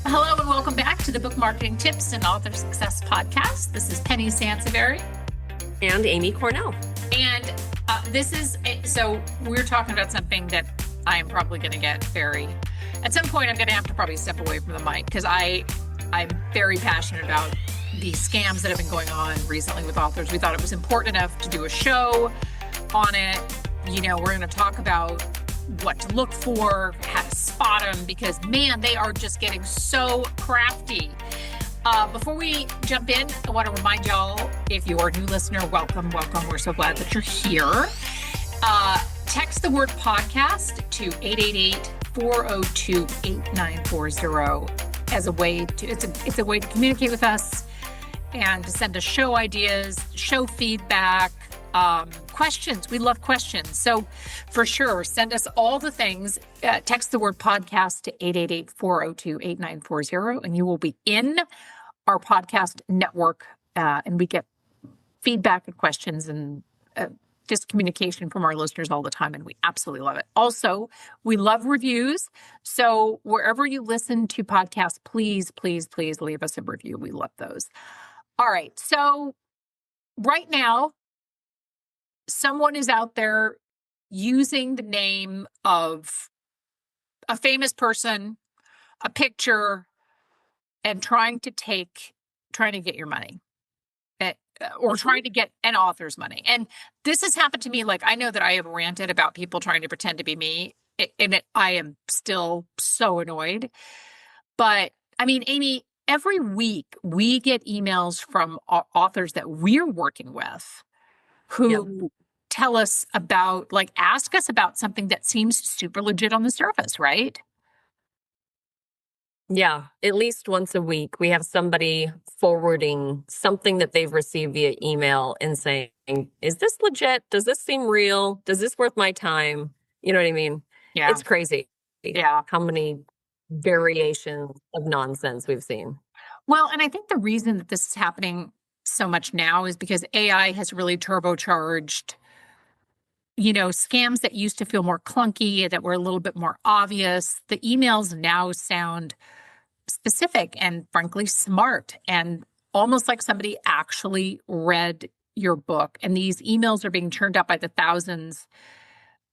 Hello and welcome back to the Book Marketing Tips and Author Success Podcast. This is Penny Sansevieri. And Amy Cornell. And so we're talking about something that I am probably going to get at some point I'm going to have to probably step away from the mic because I'm very passionate about the scams that have been going on recently with authors. We thought it was important enough to do a show on it. You know, we're going to talk about what to look for, how to spot them, because man, they are just getting so crafty. Before we jump in, I want to remind y'all, if you are a new listener, welcome. We're so glad that you're here. Text the word podcast to 888-402-8940 as a way to, it's a way to communicate with us and to send us show ideas, show feedback, questions. We love questions. So for sure, send us all the things. Text the word podcast to 888-402-8940 and you will be in our podcast network. And we get feedback and questions and just communication from our listeners all the time. And we absolutely love it. Also, we love reviews. So wherever you listen to podcasts, please leave us a review. We love those. All right. So right now, someone is out there using the name of a famous person, a picture, and trying to get your money or trying to get an author's money. And this has happened to me. Like, I know that I have ranted about people trying to pretend to be me, and I am still so annoyed. But I mean, Amy, every week we get emails from authors that we're working with who tell us about, ask us about something that seems super legit on the surface, right? Yeah, at least once a week, we have somebody forwarding something that they've received via email and saying, is this legit? Does this seem real? Does this worth my time? You know what I mean? Yeah. It's crazy. Yeah. How many variations of nonsense we've seen. Well, and I think the reason that this is happening so much now is because AI has really turbocharged, scams that used to feel more clunky, that were a little bit more obvious. The emails now sound specific and frankly smart and almost like somebody actually read your book. And these emails are being churned out by the thousands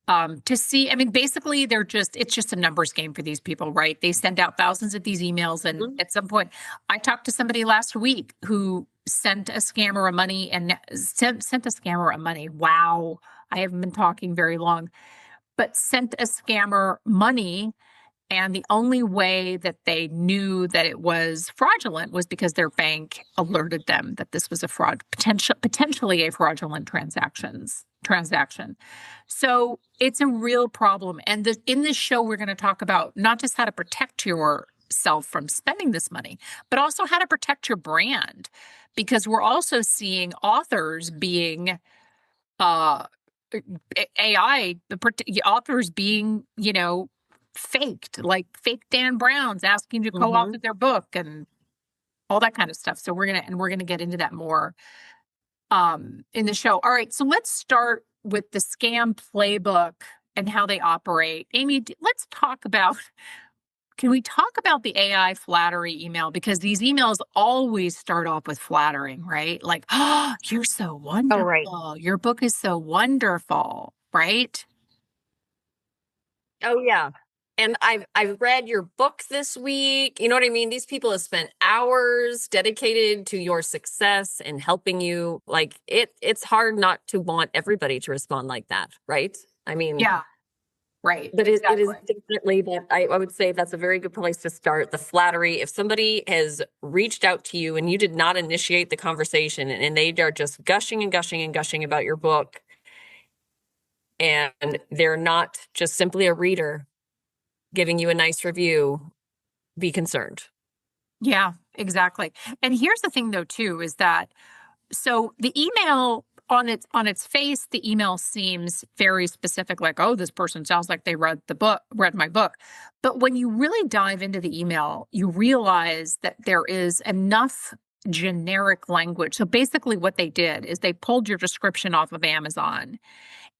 to see. I mean, basically, it's just a numbers game for these people, right? They send out thousands of these emails. And at some point, I talked to somebody last week who sent a scammer money and sent a scammer money. Wow. I haven't been talking very long, but sent a scammer money. And the only way that they knew that it was fraudulent was because their bank alerted them that this was a potentially a fraudulent transaction. So it's a real problem. And in this show, we're going to talk about not just how to protect yourself from spending this money, but also how to protect your brand, because we're also seeing authors being authors being, faked, like fake Dan Browns asking to co-author their book and all that kind of stuff. So we're going to get into that more in the show. All right. So let's start with the scam playbook and how they operate. Amy, can we talk about the AI flattery email? Because these emails always start off with flattering, right? Like, oh, you're so wonderful. Oh, right. Your book is so wonderful, right? Oh, yeah. And I've read your book this week. You know what I mean? These people have spent hours dedicated to your success and helping you. Like it's hard not to want everybody to respond like that, right? I mean, yeah, right. But exactly. It is definitely that I would say that's a very good place to start. The flattery. If somebody has reached out to you and you did not initiate the conversation and they are just gushing and gushing and gushing about your book, and they're not just simply a reader giving you a nice review, be concerned. Yeah, exactly. And here's the thing though, too, is that, so the email on its face, the email seems very specific, like, oh, this person sounds like they read my book. But when you really dive into the email, you realize that there is enough generic language. So basically what they did is they pulled your description off of Amazon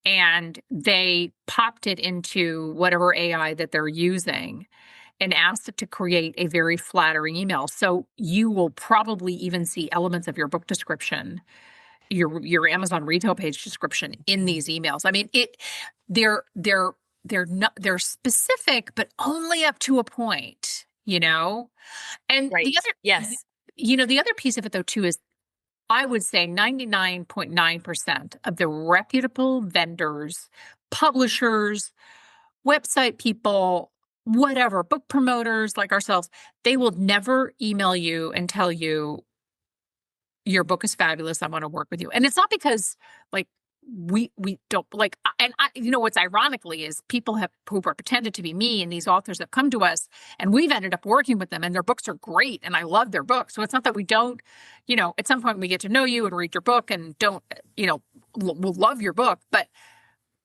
and they popped it into whatever AI that they're using. and ask it to create a very flattering email. So you will probably even see elements of your book description, your Amazon retail page description in these emails. I mean, they're specific, but only up to a point, you know? And Right. the other, Yes. the other piece of it though, too, is I would say 99.9% of the reputable vendors, publishers, website people, whatever, book promoters like ourselves, they will never email you and tell you your book is fabulous. I want to work with you. And it's not because like we don't like, and what's ironically is people who are pretended to be me and these authors have come to us and we've ended up working with them and their books are great and I love their books. So it's not that we don't, at some point we get to know you and read your book and don't, we'll love your book, but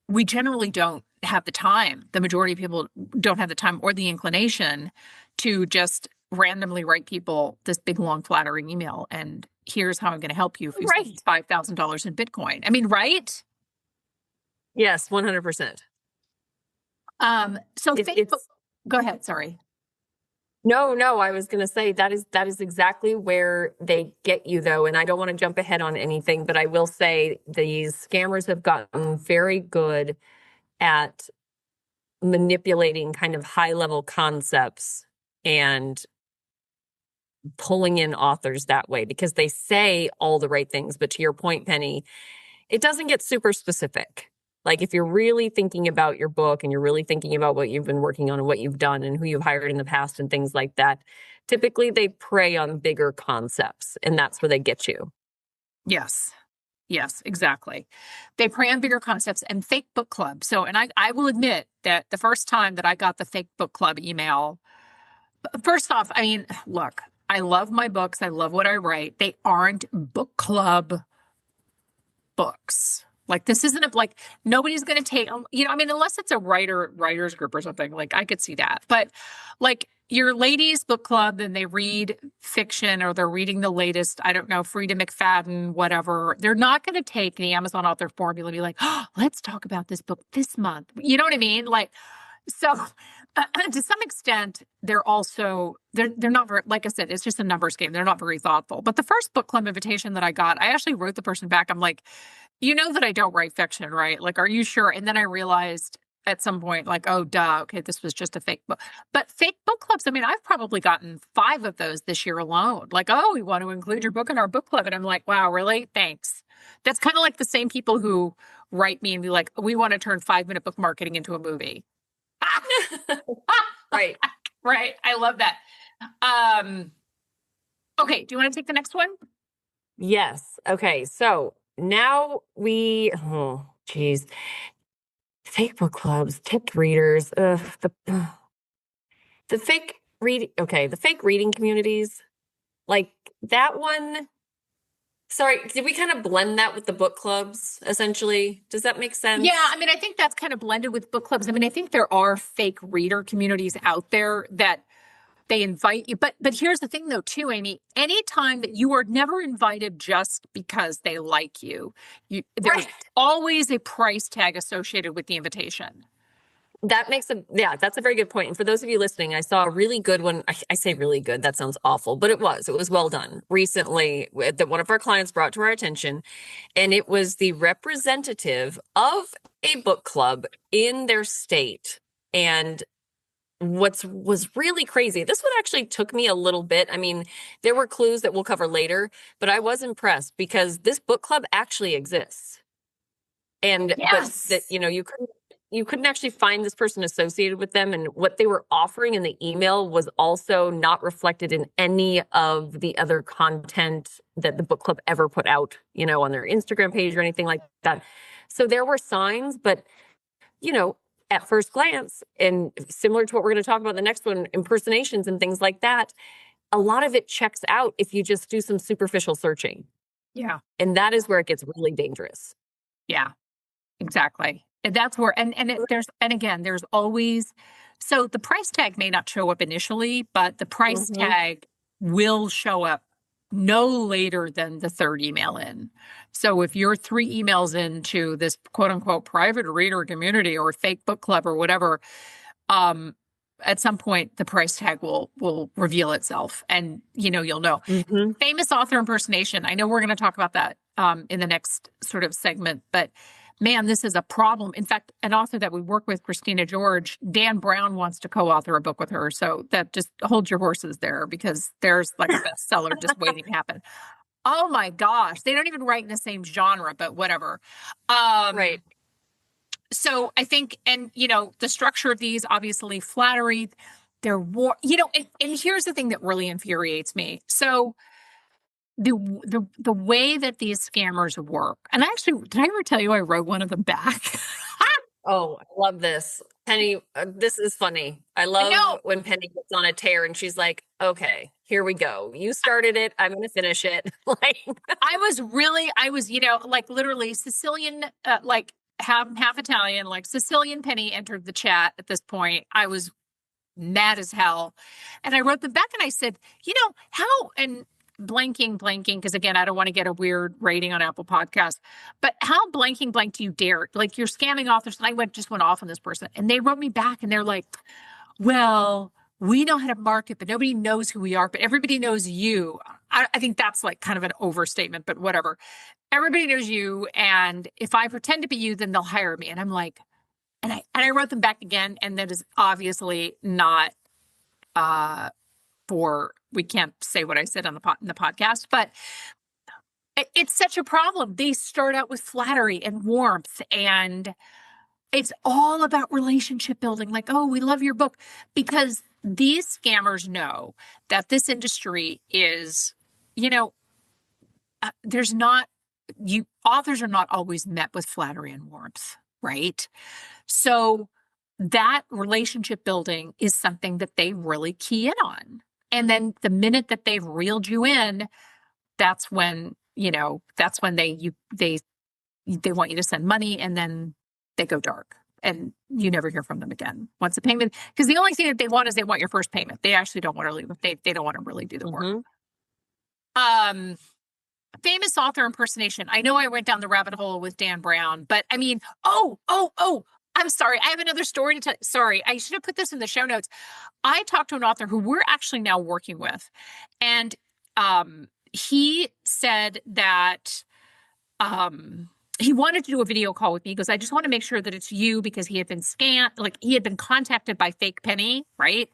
we generally don't have the time. The majority of people don't have the time or the inclination to just randomly write people this big, long, flattering email. And here's how I'm going to help you if you spend $5,000 in Bitcoin. I mean, right? Yes, 100%. So Facebook, go ahead. Sorry. No, I was going to say that is exactly where they get you though. And I don't want to jump ahead on anything, but I will say these scammers have gotten very good at manipulating kind of high level concepts and pulling in authors that way because they say all the right things. But to your point, Penny, it doesn't get super specific. Like if you're really thinking about your book and you're really thinking about what you've been working on and what you've done and who you've hired in the past and things like that, typically they prey on bigger concepts and that's where they get you. Yes, exactly. They prey on bigger concepts and fake book club. So, and I will admit that the first time that I got the fake book club email, first off, I mean, look, I love my books. I love what I write. They aren't book club books. Like this isn't like nobody's going to take, unless it's a writer's group or something, like I could see that. But like your ladies book club and they read fiction or they're reading the latest, I don't know, Frida McFadden, whatever. They're not going to take the Amazon author formula and be like, oh, let's talk about this book this month. You know what I mean? Like, so to some extent, they're not very, like I said, it's just a numbers game. They're not very thoughtful. But the first book club invitation that I got, I actually wrote the person back. I'm like, you know that I don't write fiction, right? Like, are you sure? And then I realized at some point, like, oh, duh, okay, this was just a fake book. But fake book clubs, I mean, I've probably gotten 5 of those this year alone. Like, oh, we want to include your book in our book club. And I'm like, wow, really? Thanks. That's kind of like the same people who write me and be like, we want to turn 5-minute book marketing into a movie. Right. Right. I love that. Okay. Do you want to take the next one? Yes. Okay. So now fake book clubs, tipped readers, the fake the fake reading communities, like that one. Sorry, did we kind of blend that with the book clubs, essentially? Does that make sense? Yeah, I mean, I think that's kind of blended with book clubs. I mean, I think there are fake reader communities out there that they invite you. But here's the thing, though, too, Amy. Anytime that you are never invited just because they like you, there's always a price tag associated with the invitation. That's a very good point. And for those of you listening, I saw a really good one. I say really good, that sounds awful, but it was well done recently that one of our clients brought to our attention. And it was the representative of a book club in their state. And what was really crazy, this one actually took me a little bit. I mean, there were clues that we'll cover later, but I was impressed because this book club actually exists. And yes. But that, you couldn't actually find this person associated with them. And what they were offering in the email was also not reflected in any of the other content that the book club ever put out, on their Instagram page or anything like that. So there were signs, but, at first glance, and similar to what we're going to talk about in the next one, impersonations and things like that, a lot of it checks out if you just do some superficial searching. Yeah. And that is where it gets really dangerous. Yeah, exactly. And that's where, there's always, so the price tag may not show up initially, but the price tag will show up no later than the 3rd email in. So if you're 3 emails into this quote unquote private reader community or fake book club or whatever, at some point the price tag will reveal itself, and you'll know. Mm-hmm. Famous author impersonation. I know we're going to talk about that in the next sort of segment, but man, this is a problem. In fact, an author that we work with, Christina George, Dan Brown wants to co-author a book with her. So that just hold your horses there, because there's like a bestseller just waiting to happen. Oh my gosh. They don't even write in the same genre, but whatever. Right. So I think, and the structure of these, obviously flattery, they're and here's the thing that really infuriates me. So the way that these scammers work, and actually, did I ever tell you I wrote one of them back? Oh, I love this. Penny, this is funny. I love when Penny gets on a tear and she's like, okay, here we go. You started it. I'm going to finish it. Like, I was, like literally Sicilian, like half Italian, like Sicilian Penny entered the chat at this point. I was mad as hell. And I wrote them back and I said, how, and blanking, because again, I don't want to get a weird rating on Apple Podcasts, but how blank do you dare? Like, you're scamming authors. And I just went off on this person, and they wrote me back and they're like, well, we know how to market, but nobody knows who we are, but everybody knows you. I think that's like kind of an overstatement, but whatever. Everybody knows you. And if I pretend to be you, then they'll hire me. And I'm like, and I wrote them back again. And that is obviously not, we can't say what I said on in the podcast, but it's such a problem. They start out with flattery and warmth, and it's all about relationship building. Like, oh, we love your book, because these scammers know that this industry is, authors are not always met with flattery and warmth, right? So that relationship building is something that they really key in on. And then the minute that they've reeled you in, that's when they want you to send money, and then they go dark and you never hear from them again. Once the payment, because the only thing that they want is they want your first payment. They actually don't want to leave. They don't want to really do the work. Mm-hmm. Famous author impersonation. I know I went down the rabbit hole with Dan Brown, but I mean, I'm sorry. I have another story to tell. Sorry, I should have put this in the show notes. I talked to an author who we're actually now working with, and he said that he wanted to do a video call with me. He goes, I just want to make sure that it's you, because he had been scammed. Like, he had been contacted by fake Penny, right?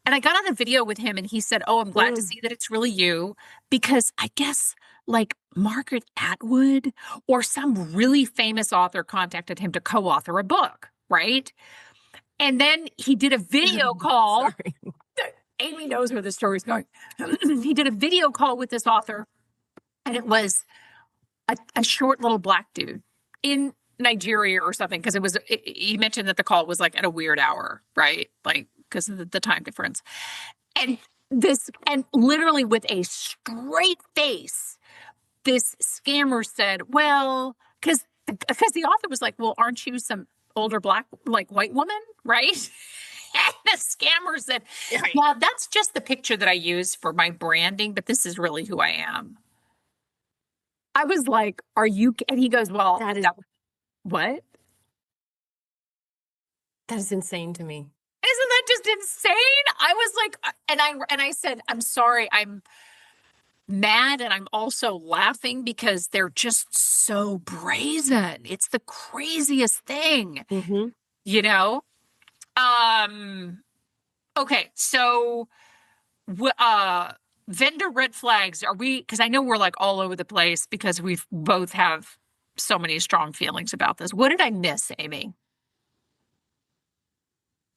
And I got on a video with him, and he said, oh, I'm glad to see that it's really you, because I guess like Margaret Atwood or some really famous author contacted him to co-author a book, right? And then he did a video call. Amy knows where the story's going. He did a video call with this author, and it was a short little black dude in Nigeria or something, because he mentioned that the call was like at a weird hour, right? Like, because of the time difference. And literally with a straight face, this scammer said, well, because the author was like, well, aren't you some older black, like, white woman, right? And the scammer said, yeah, that's just the picture that I use for my branding, but this is really who I am. I was like, are you? And he goes, well, what? That is insane to me. Isn't that just insane? I was like, and I said, I'm sorry, I'm mad, and I'm also laughing because they're just so brazen. It's the craziest thing, Okay, so vendor red flags. Are we? Because I know we're like all over the place because we both have so many strong feelings about this. What did I miss, Amy?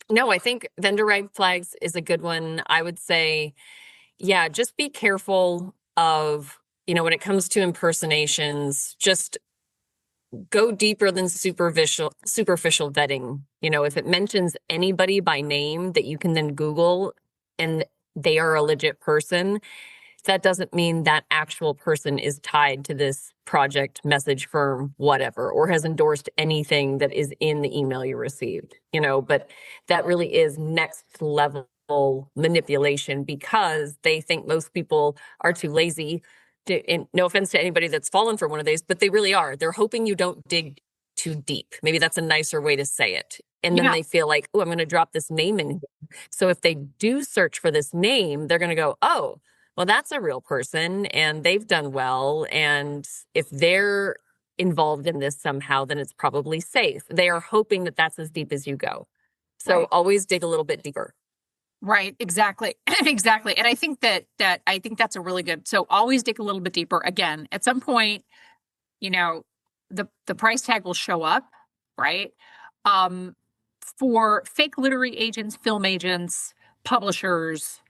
No, I think vendor red flags is a good one. I would say, yeah, just be careful of, when it comes to impersonations, just go deeper than superficial vetting. If it mentions anybody by name that you can then Google and they are a legit person, that doesn't mean that actual person is tied to this project, message, firm, whatever, or has endorsed anything that is in the email you received, but that really is next level manipulation, because they think most people are too lazy to, and no offense to anybody that's fallen for one of these, but they really are. They're hoping you don't dig too deep. Maybe that's a nicer way to say it. And then they feel like, oh, I'm going to drop this name in here. So if they do search for this name, they're going to go, oh, well, that's a real person and they've done well. And if they're involved in this somehow, then it's probably safe. They are hoping that that's as deep as you go. So always dig a little bit deeper. Right. Exactly. Exactly. And I think I think that's a really good, so always dig a little bit deeper. Again, at some point, the price tag will show up, right? For fake literary agents, film agents, publishers,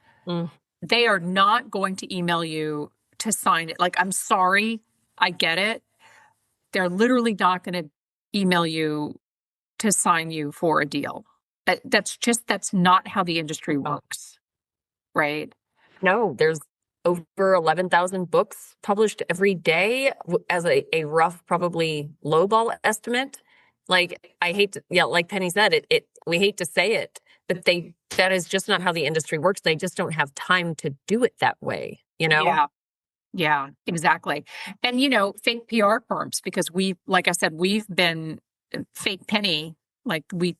they are not going to email you to sign it. Like, I'm sorry, I get it. They're literally not going to email you to sign you for a deal. That's not how the industry works, right? No, there's over 11,000 books published every day as a rough, probably lowball estimate. Like, I hate to, like Penny said, we hate to say it, but that is just not how the industry works. They just don't have time to do it that way, Yeah, exactly. And, fake PR firms, because like I said, we've been fake penny. Like, we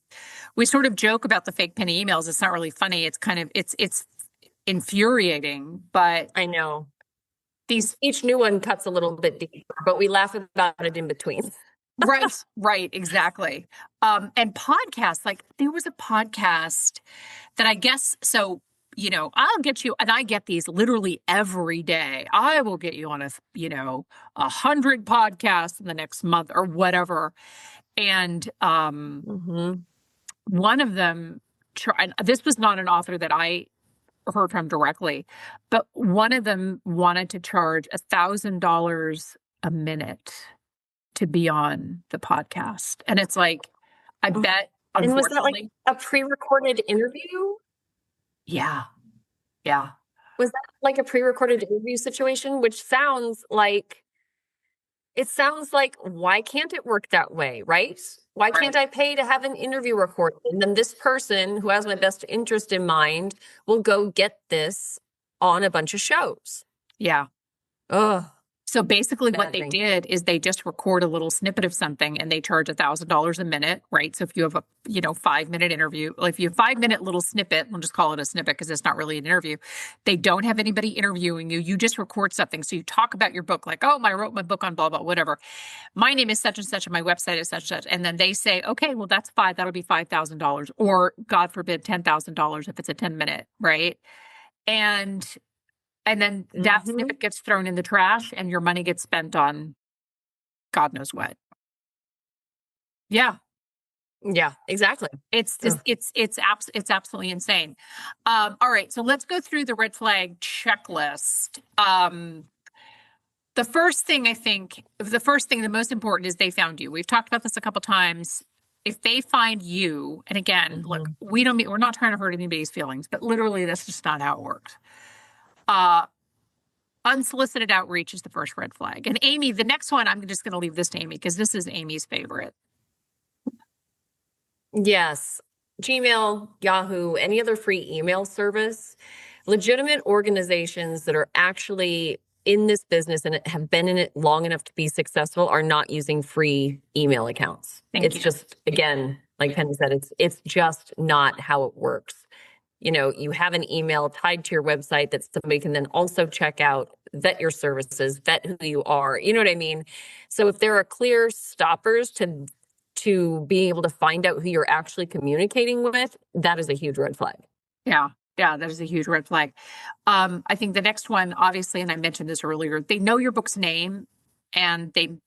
sort of joke about the fake penny emails. It's not really funny. It's kind of, it's infuriating, but I know each new one cuts a little bit deeper, but we laugh about it in between. Right, exactly. And podcasts, like, there was a podcast that I guess, so, I'll get you, and I get these literally every day. I will get you on 100 podcasts in the next month or whatever. And one of them, this was not an author that I heard from directly, but one of them wanted to charge $1,000 a minute to be on the podcast. And it's like, I bet, and was that like a pre-recorded interview? Yeah. Was that like a pre-recorded interview situation? Which sounds like, why can't it work that way, right? Why can't I pay to have an interview recorded? And then this person who has my best interest in mind will go get this on a bunch of shows. Yeah. Ugh. So basically what they did is they just record a little snippet of something and they charge $1,000 a minute, right? So if you have a, 5-minute interview, like if you have 5-minute little snippet, we'll just call it a snippet because it's not really an interview. They don't have anybody interviewing you. You just record something. So you talk about your book, like, oh, I wrote my book on blah, blah, whatever. My name is such and such and my website is such and such. And then they say, okay, well, that's that'll be $5,000, or God forbid, $10,000 if it's a 10-minute, right? And then that snippet gets thrown in the trash and your money gets spent on God knows what. Yeah. Yeah, exactly. It's absolutely insane. All right. So let's go through the red flag checklist. The most important is they found you. We've talked about this a couple times. If they find you, and again, look, we're not trying to hurt anybody's feelings, but literally that's just not how it works. Unsolicited outreach is the first red flag. And Amy, the next one, I'm just going to leave this to Amy because this is Amy's favorite. Yes. Gmail, Yahoo, any other free email service, legitimate organizations that are actually in this business and have been in it long enough to be successful are not using free email accounts. It's just, again, like Penny said, it's just not how it works. You have an email tied to your website that somebody can then also check out, vet your services, vet who you are. You know what I mean? So if there are clear stoppers to being able to find out who you're actually communicating with, that is a huge red flag. Yeah, that is a huge red flag. I think the next one, obviously, and I mentioned this earlier, they know your book's name and the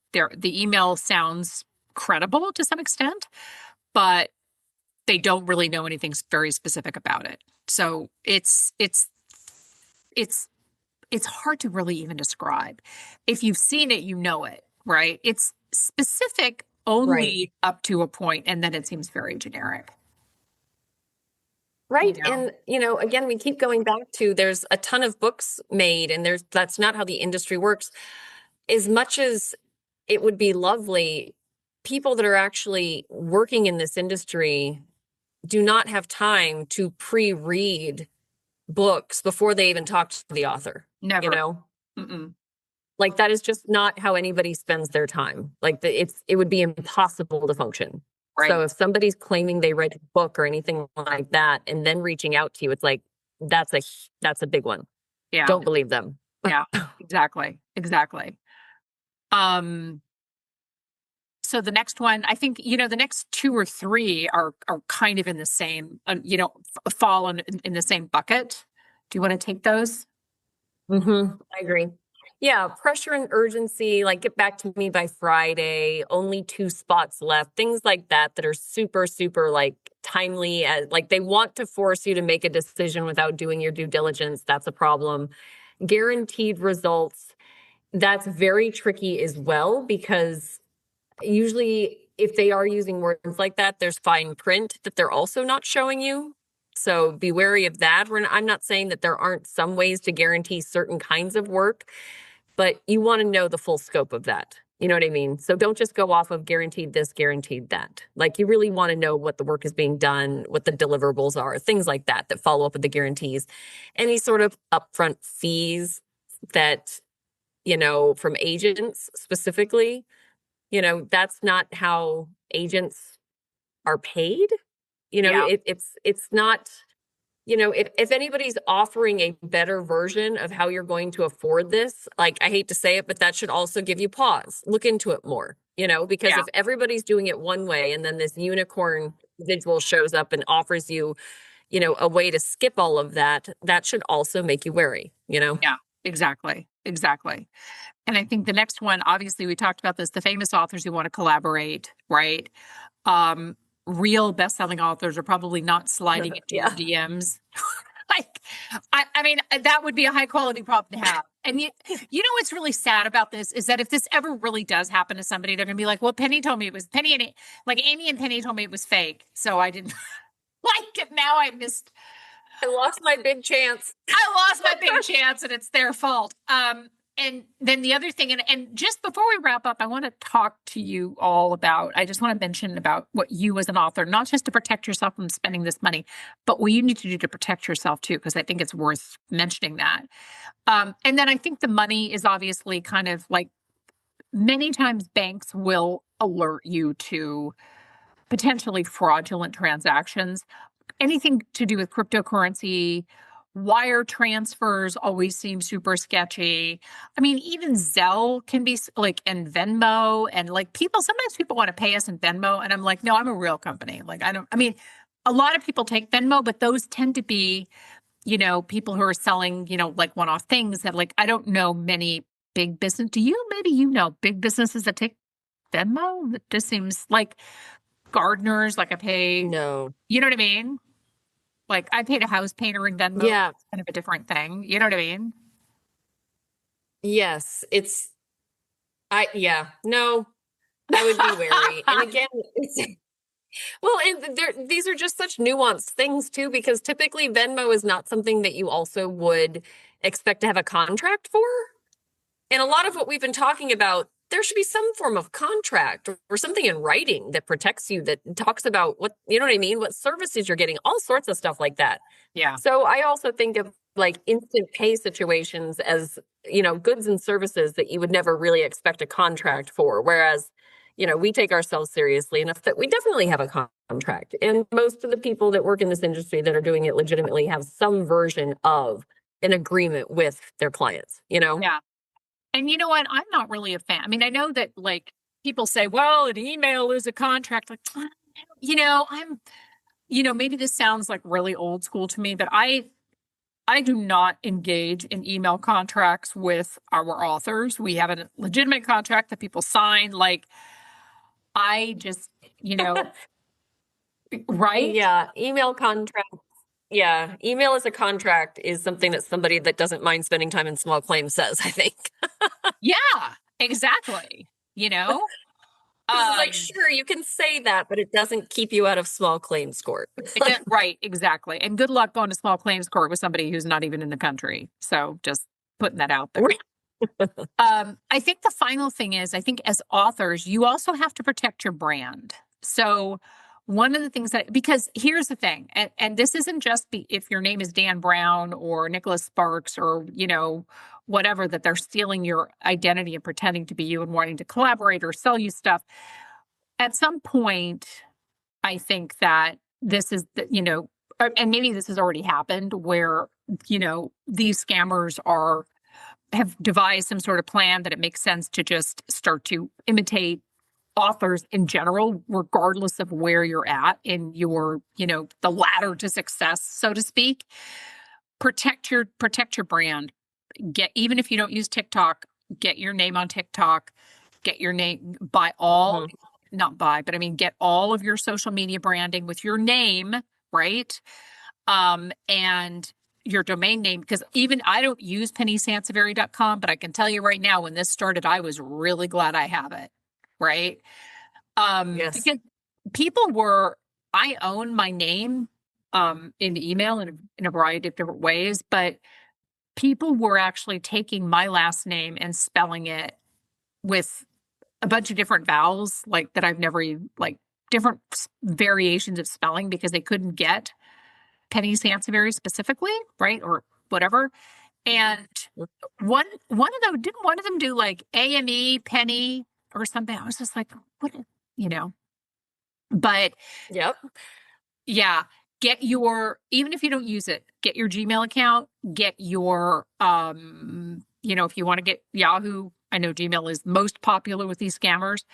email sounds credible to some extent, but they don't really know anything very specific about it. So it's hard to really even describe. If you've seen it, you know it, right? It's specific only up to a point, and then it seems very generic. Right. And, again, we keep going back to there's a ton of books made and that's not how the industry works. As much as it would be lovely, people that are actually working in this industry do not have time to pre-read books before they even talk to the author. Never. Like that is just not how anybody spends their time. Like it would be impossible to function. Right. So if somebody's claiming they read a book or anything like that and then reaching out to you, it's like that's a big one. Yeah. Don't believe them. Yeah, exactly. Exactly. Um, so the next one, I think, the next two or three are kind of in the same, fall in the same bucket. Do you want to take those? I agree. Yeah, pressure and urgency, like get back to me by Friday, only 2 spots left, things like that that are super, super like timely. As like they want to force you to make a decision without doing your due diligence. That's a problem. Guaranteed results, that's very tricky as well because usually if they are using words like that, there's fine print that they're also not showing you. So be wary of that. I'm not saying that there aren't some ways to guarantee certain kinds of work, but you want to know the full scope of that. You know what I mean? So don't just go off of guaranteed this, guaranteed that. Like you really want to know what the work is being done, what the deliverables are, things like that that follow up with the guarantees. Any sort of upfront fees that, from agents specifically, that's not how agents are paid. Yeah. It's not, if anybody's offering a better version of how you're going to afford this, like I hate to say it, but that should also give you pause. Look into it more, because Yeah. if everybody's doing it one way and then this unicorn individual shows up and offers you, a way to skip all of that, that should also make you wary, Yeah, exactly. Exactly. And I think the next one, obviously we talked about this, the famous authors who want to collaborate, right? Real best-selling authors are probably not sliding into your DMs. Like, I mean, that would be a high quality problem to have. And you know what's really sad about this is that if this ever really does happen to somebody, they're gonna be like, well, Penny told me it was Penny and like Amy and Penny told me it was fake. So I didn't like it. Now I missed. I lost my big chance. I lost my big chance and it's their fault. And then the other thing, and just before we wrap up, I want to talk to you all about, I just want to mention about what you as an author, not just to protect yourself from spending this money, but what you need to do to protect yourself too, because I think it's worth mentioning that. And then I think the money is obviously kind of like many times banks will alert you to potentially fraudulent transactions. Anything to do with cryptocurrency, wire transfers always seem super sketchy. I mean, even Zelle can be like, and Venmo, and like sometimes people want to pay us in Venmo. And I'm like, no, I'm a real company. Like, a lot of people take Venmo, but those tend to be, people who are selling, like one-off things that like, I don't know many big business. Maybe big businesses that take Venmo? It just seems like gardeners, like I pay. No. You know what I mean? Like I paid a house painter in Venmo. Yeah. It's kind of a different thing. You know what I mean? Yes. No, I would be wary. And again, these are just such nuanced things too, because typically Venmo is not something that you also would expect to have a contract for. And a lot of what we've been talking about, there should be some form of contract or something in writing that protects you, that talks about what, you know what I mean? What services you're getting, all sorts of stuff like that. Yeah. So I also think of like instant pay situations as, goods and services that you would never really expect a contract for. Whereas, we take ourselves seriously enough that we definitely have a contract. And most of the people that work in this industry that are doing it legitimately have some version of an agreement with their clients, Yeah. And you know what? I'm not really a fan. I mean, I know that like people say, well, an email is a contract. Like, maybe this sounds like really old school to me, but I do not engage in email contracts with our authors. We have a legitimate contract that people sign. Like, I just, right? Yeah. Email contract. Yeah. Email as a contract is something that somebody that doesn't mind spending time in small claims says, I think. Yeah, exactly. It's like, sure, you can say that, but it doesn't keep you out of small claims court. Right, exactly. And good luck going to small claims court with somebody who's not even in the country. So just putting that out there. I think the final thing is, I think as authors, you also have to protect your brand. So one of the things because here's the thing, and this isn't just if your name is Dan Brown or Nicholas Sparks or, whatever, that they're stealing your identity and pretending to be you and wanting to collaborate or sell you stuff. At some point, I think that this is, and maybe this has already happened where, these scammers have devised some sort of plan that it makes sense to just start to imitate authors in general, regardless of where you're at in your, the ladder to success, so to speak. Protect your brand. Even if you don't use TikTok, get your name on TikTok, get your name get all of your social media branding with your name, right? And your domain name, because even I don't use pennysansevieri.com, but I can tell you right now, when this started, I was really glad I have it, right? Yes. Because I own my name in email in a variety of different ways, but people were actually taking my last name and spelling it with a bunch of different vowels, like that I've never even, like different variations of spelling, because they couldn't get Penny Sansevierie specifically, right? Or whatever. And one of them do like AME Penny or something? I was just like, what, but Yep. Yeah, even if you don't use it, get your Gmail account, get your, if you want to get Yahoo, I know Gmail is most popular with these scammers,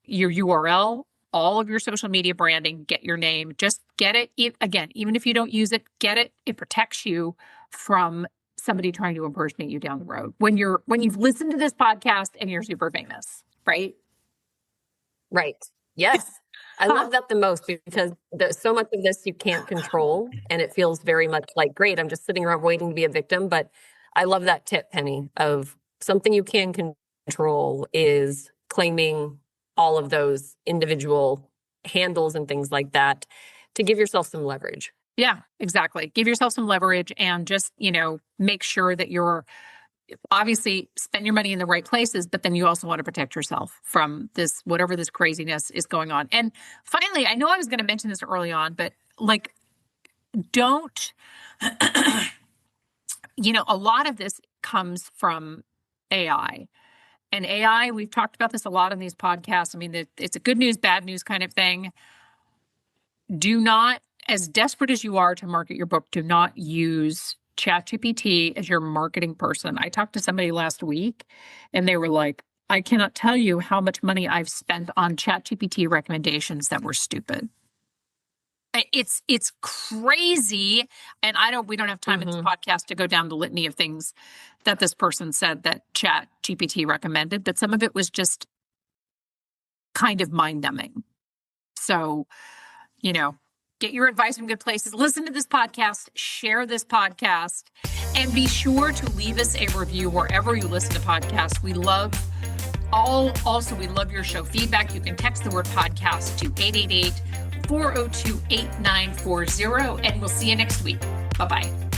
your URL, all of your social media branding, get your name, just get it. Again, even if you don't use it, get it. It protects you from somebody trying to impersonate you down the road when you've listened to this podcast and you're super famous, right? Right. Yes. I love that the most, because there's so much of this you can't control, and it feels very much like, great, I'm just sitting around waiting to be a victim. But I love that tip, Penny, of something you can control is claiming all of those individual handles and things like that to give yourself some leverage. Yeah, exactly. Give yourself some leverage and just, make sure that you're obviously spend your money in the right places, but then you also want to protect yourself from whatever this craziness is going on. And finally, I know I was going to mention this early on, but don't, a lot of this comes from AI. And AI, we've talked about this a lot on these podcasts. I mean, it's a good news, bad news kind of thing. Do not, as desperate as you are to market your book, do not use ChatGPT as your marketing person. I talked to somebody last week and they were like, I cannot tell you how much money I've spent on ChatGPT recommendations that were stupid. It's crazy. And we don't have time in this podcast to go down the litany of things that this person said that ChatGPT recommended, but some of it was just kind of mind-numbing. So, get your advice from good places. Listen to this podcast, share this podcast, and be sure to leave us a review wherever you listen to podcasts. We love your show feedback. You can text the word podcast to 888-402-8940, and we'll see you next week. Bye-bye.